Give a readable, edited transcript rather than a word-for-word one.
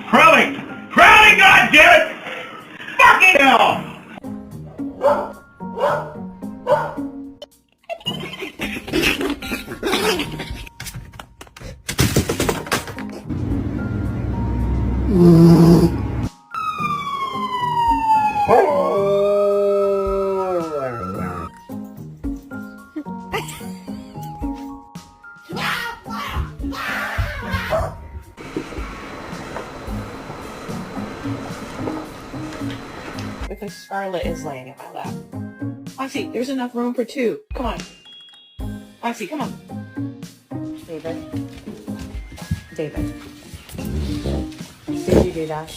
Crowley! Crowley, goddammit! Fucking hell! Because Scarlett is laying in my lap. Foxy, there's enough room for two. Come on. Foxy, come on. David. David. Did you do that?